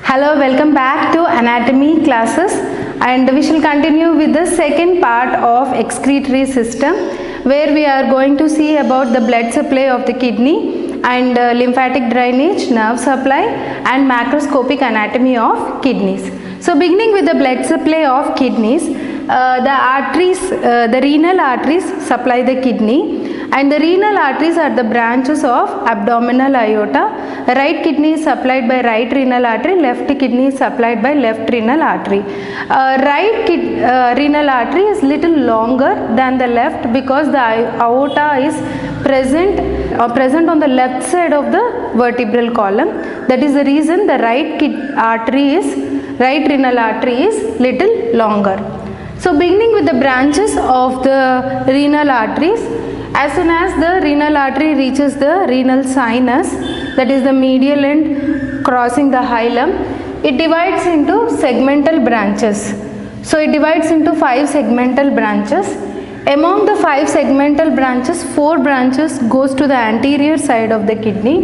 Hello, welcome back to anatomy classes, and we shall continue with the second part of excretory system, where we are going to see about the blood supply of the kidney and lymphatic drainage, nerve supply and macroscopic anatomy of kidneys. So beginning with the blood supply of kidneys, the renal arteries supply the kidney, and the renal arteries are the branches of abdominal aorta. Right kidney is supplied by right renal artery, left kidney is supplied by left renal artery. Renal artery is little longer than the left because the aorta is present on the left side of the vertebral column. That is the reason the right renal artery is little longer. So beginning with the branches of the renal arteries, as soon as the renal artery reaches the renal sinus, that is the medial end crossing the hilum, it divides into segmental branches. So it divides into 5 segmental branches. Among the 5 segmental branches, 4 branches goes to the anterior side of the kidney,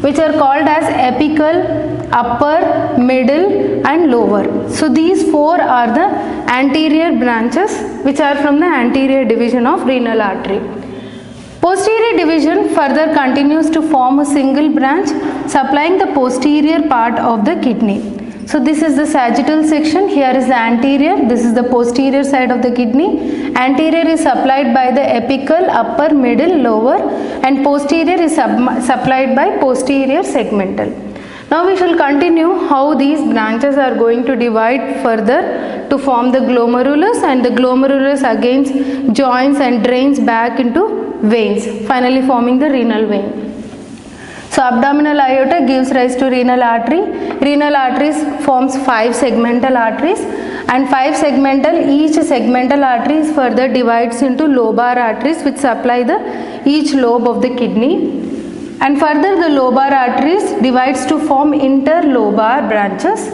which are called as apical, upper, middle and lower. So these 4 are the anterior branches which are from the anterior division of renal artery. Posterior division further continues to form a single branch supplying the posterior part of the kidney. So this is the sagittal section, here is the anterior, this is the posterior side of the kidney. Anterior is supplied by the apical, upper, middle, lower, and posterior is supplied by posterior segmental. Now we shall continue how these branches are going to divide further to form the glomerulus, and the glomerulus again joins and drains back into veins, finally forming the renal vein. So abdominal aorta gives rise to renal artery. Renal arteries forms 5 segmental arteries, and each segmental arteries further divides into lobar arteries which supply each lobe of the kidney. And further the lobar arteries divides to form interlobar branches,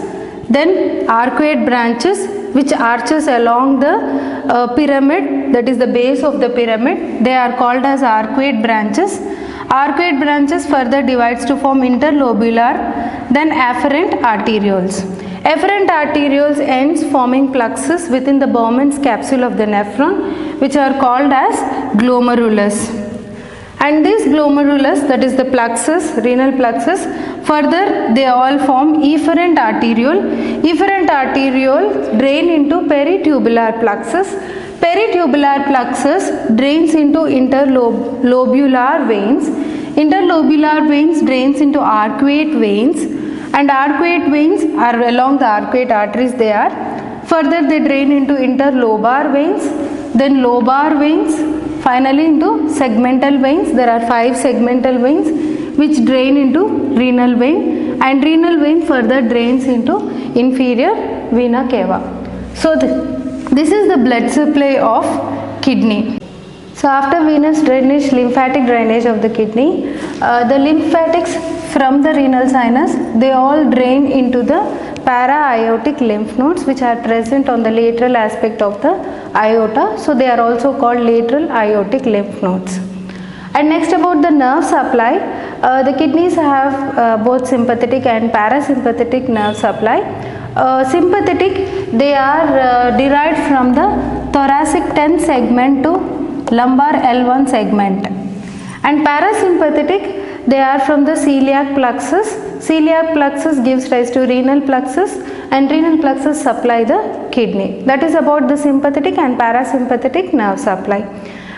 then arcuate branches which arches along the pyramid, that is the base of the pyramid. They are called as arcuate branches. Arcuate branches further divides to form interlobular, then afferent arterioles. Afferent arterioles ends forming plexus within the Bowman's capsule of the nephron, which are called as glomerulus. And this glomerulus, that is the plexus, renal plexus, further they all form efferent arteriole. Efferent arteriole drain into peritubular plexus. Peritubular plexus drains into interlobular veins. Interlobular veins drains into arcuate veins, and arcuate veins are along the arcuate arteries they are. Further they drain into interlobar veins, then lobar veins, finally into segmental veins. There are 5 segmental veins which drain into renal vein, and renal vein further drains into inferior vena cava. So this is the blood supply of kidney. So after venous drainage, lymphatic drainage of the kidney, the lymphatics from the renal sinus, they all drain into the para-aortic lymph nodes which are present on the lateral aspect of the aorta. So they are also called lateral aortic lymph nodes. And next about the nerve supply, the kidneys have both sympathetic and parasympathetic nerve supply. Sympathetic, they are derived from the thoracic 10th segment to lumbar L1 segment, and parasympathetic, they are from the celiac plexus. Celiac plexus gives rise to renal plexus, and renal plexus supply the kidney. That is about the sympathetic and parasympathetic nerve supply.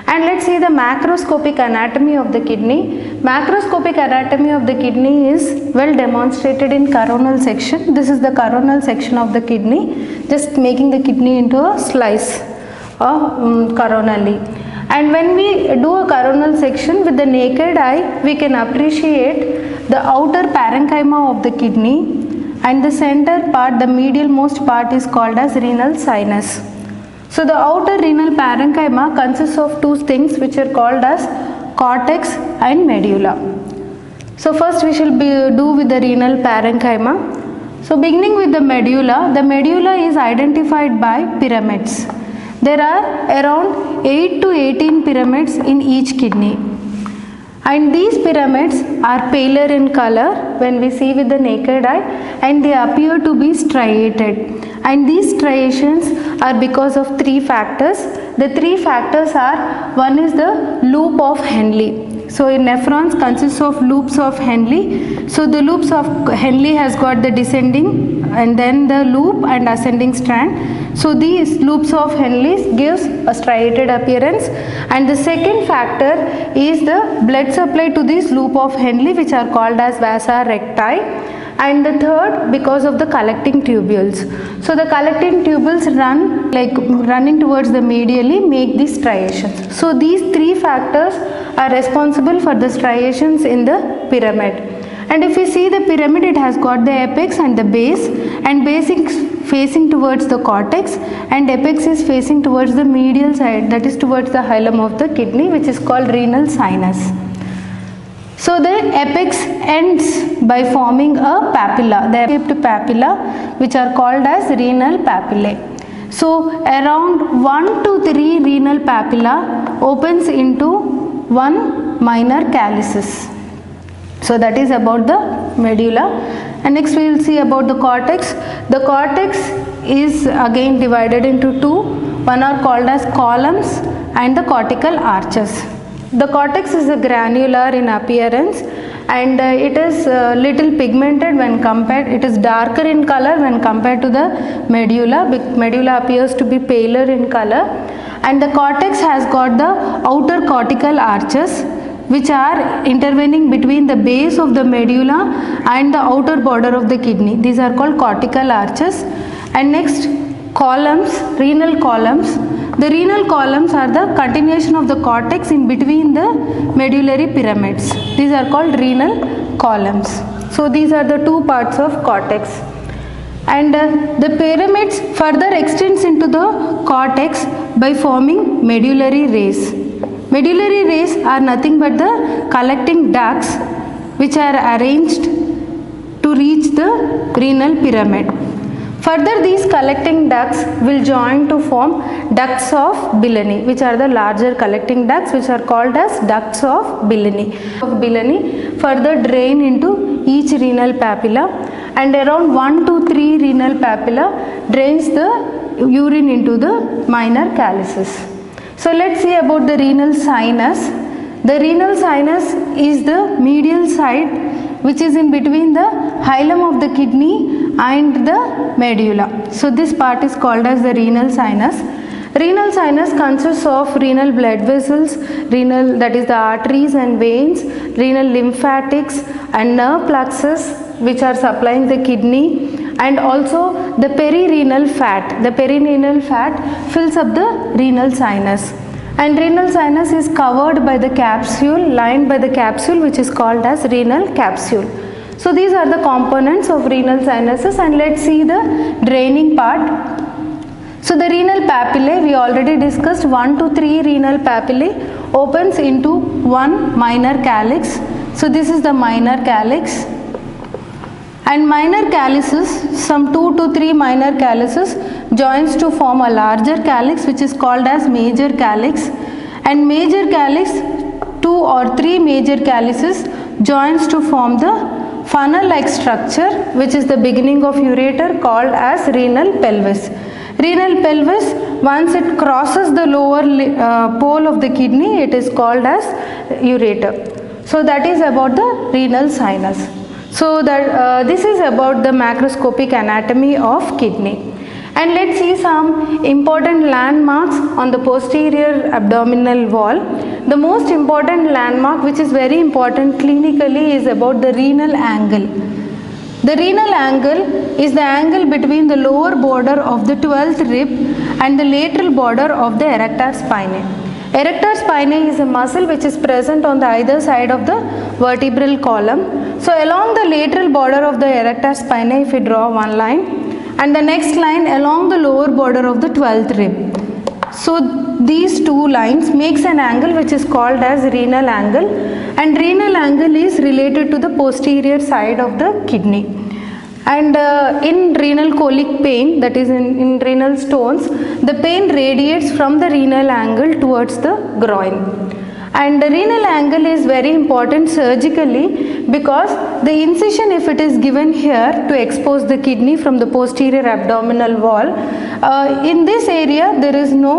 And let's see the macroscopic anatomy of the kidney. Macroscopic anatomy of the kidney is well demonstrated in coronal section. This is the coronal section of the kidney, just making the kidney into a slice coronally. And when we do a coronal section with the naked eye, we can appreciate the outer parenchyma of the kidney, and the center part, the medial most part, is called as renal sinus. So the outer renal parenchyma consists of 2 things which are called as cortex and medulla. So first we shall do with the renal parenchyma. So beginning with the medulla is identified by pyramids. There are around 8 to 18 pyramids in each kidney. And these pyramids are paler in color when we see with the naked eye, and they appear to be striated. And these striations are because of three factors. The three factors are, one is the loop of Henle. So in nephrons consists of loops of Henle. So the loops of Henle has got the descending and then the loop and ascending strand. So these loops of Henle gives a striated appearance. And the second factor is the blood supply to this loop of Henle, which are called as vasa recti. And the third, because of the collecting tubules. So the collecting tubules running towards the medially make these striations. So these three factors are responsible for the striations in the pyramid. And if you see the pyramid, it has got the apex and the base, and base is facing towards the cortex and apex is facing towards the medial side, that is towards the hilum of the kidney, which is called renal sinus. So the apex ends by forming a papilla, the shaped papilla, which are called as renal papillae. So around 1 to 3 renal papilla opens into one minor calyces. So that is about the medulla. And next we will see about the cortex. The cortex is again divided into two. One are called as columns and the cortical arches. The cortex is granular in appearance, and it is little pigmented when compared, it is darker in color when compared to the medulla. Medulla appears to be paler in color, and the cortex has got the outer cortical arches which are intervening between the base of the medulla and the outer border of the kidney. These are called cortical arches. And next, columns, renal columns. The renal columns are the continuation of the cortex in between the medullary pyramids. These are called renal columns. So these are the two parts of cortex. And the pyramids further extends into the cortex by forming medullary rays. Medullary rays are nothing but the collecting ducts which are arranged to reach the renal pyramid. Further, these collecting ducts will join to form ducts of Billany, which are the larger collecting ducts, which are called as ducts of Billany. Further drain into each renal papilla, and around 1 to 3 renal papilla drains the urine into the minor calyces. So let's see about the renal sinus. The renal sinus is the medial side which is in between the hilum of the kidney and the medulla. So this part is called as the renal sinus. Renal sinus consists of renal blood vessels, renal, that is the arteries and veins, renal lymphatics and nerve plexus which are supplying the kidney, and also the perirenal fat. The perirenal fat fills up the renal sinus. And renal sinus is covered by the capsule, lined by the capsule which is called as renal capsule. So these are the components of renal sinuses, and let's see the draining part. So the renal papillae, we already discussed 1 to 3 renal papillae opens into one minor calyx. So this is the minor calyx. And minor calyces, some 2 to 3 minor calyces joins to form a larger calyx which is called as major calyx, and major calyx, 2 or 3 major calyces joins to form the funnel like structure which is the beginning of ureter called as renal pelvis. Renal pelvis, once it crosses the lower pole of the kidney, it is called as ureter. So that is about the renal sinus. So that this is about the macroscopic anatomy of kidney. And let's see some important landmarks on the posterior abdominal wall. The most important landmark, which is very important clinically, is about the renal angle. The renal angle is the angle between the lower border of the 12th rib and the lateral border of the erector spinae. Erector spinae is a muscle which is present on the either side of the vertebral column. So along the lateral border of the erector spinae, if we draw one line, and the next line along the lower border of the 12th rib. So these two lines makes an angle which is called as renal angle, and renal angle is related to the posterior side of the kidney. And in renal colic pain, that is in renal stones, the pain radiates from the renal angle towards the groin. And the renal angle is very important surgically because the incision, if it is given here to expose the kidney from the posterior abdominal wall, in this area there is no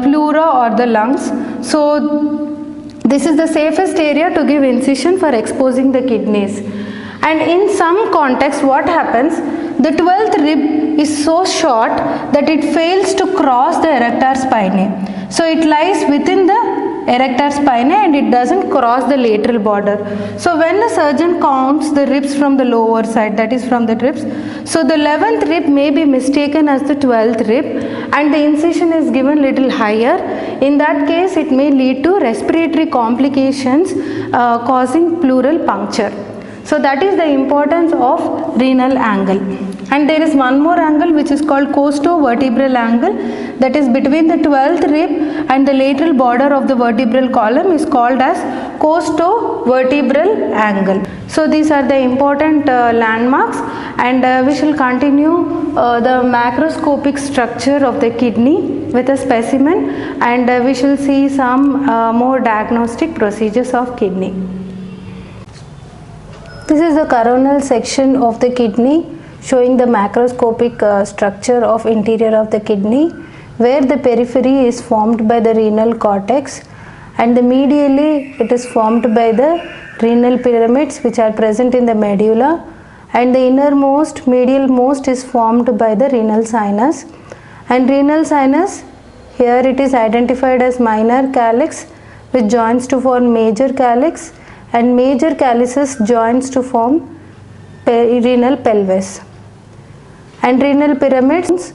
pleura or the lungs. So this is the safest area to give incision for exposing the kidneys. And in some context, what happens, the 12th rib is so short that it fails to cross the erector spinae. So it lies within the erector spinae and it doesn't cross the lateral border. So when the surgeon counts the ribs from the lower side, that is from the ribs, so the 11th rib may be mistaken as the 12th rib and the incision is given little higher. In that case, it may lead to respiratory complications causing pleural puncture. So that is the importance of renal angle. And there is one more angle which is called costovertebral angle, that is between the 12th rib and the lateral border of the vertebral column is called as costovertebral angle. So these are the important landmarks, and we shall continue the macroscopic structure of the kidney with a specimen, and we shall see some more diagnostic procedures of kidney. This is the coronal section of the kidney showing the macroscopic structure of interior of the kidney, where the periphery is formed by the renal cortex and the medially it is formed by the renal pyramids which are present in the medulla, and the innermost medial most is formed by the renal sinus. And renal sinus, here it is identified as minor calyx which joins to form major calyx, and major calyces joins to form renal pelvis, and renal pyramids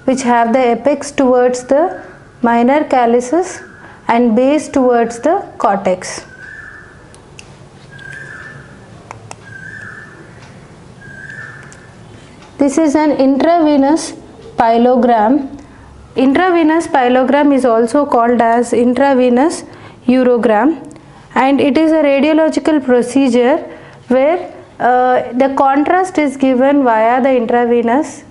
which have the apex towards the minor calyces and base towards the cortex. This is an intravenous pyelogram. Intravenous pyelogram is also called as intravenous urogram, and it is a radiological procedure where the contrast is given via the intravenous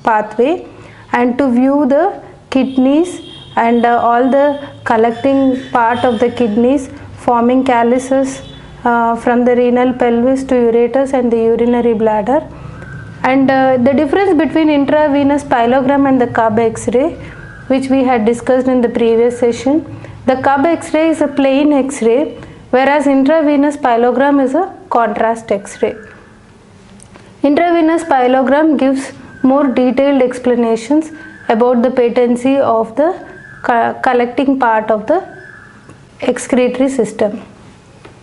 pathway, and to view the kidneys and all the collecting part of the kidneys forming calyces from the renal pelvis to ureters and the urinary bladder. And the difference between intravenous pyelogram and the Cub X-ray, which we had discussed in the previous session, the Cub X-ray is a plain X-ray, whereas intravenous pyelogram is a contrast X-ray. Intravenous pyelogram gives more detailed explanations about the patency of the collecting part of the excretory system.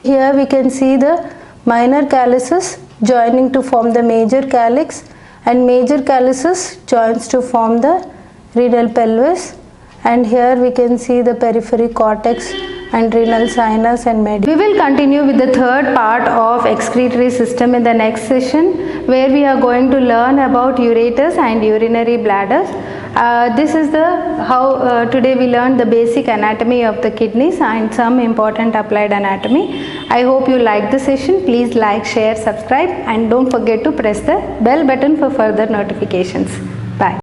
Here we can see the minor calyces joining to form the major calyx, and major calyces joins to form the renal pelvis, and here we can see the periphery cortex and renal sinus and medulla. We will continue with the third part of excretory system in the next session, where we are going to learn about ureters and urinary bladders. This is how today we learned the basic anatomy of the kidneys and some important applied anatomy. I hope you liked the session. Please like, share, subscribe, and don't forget to press the bell button for further notifications. Bye.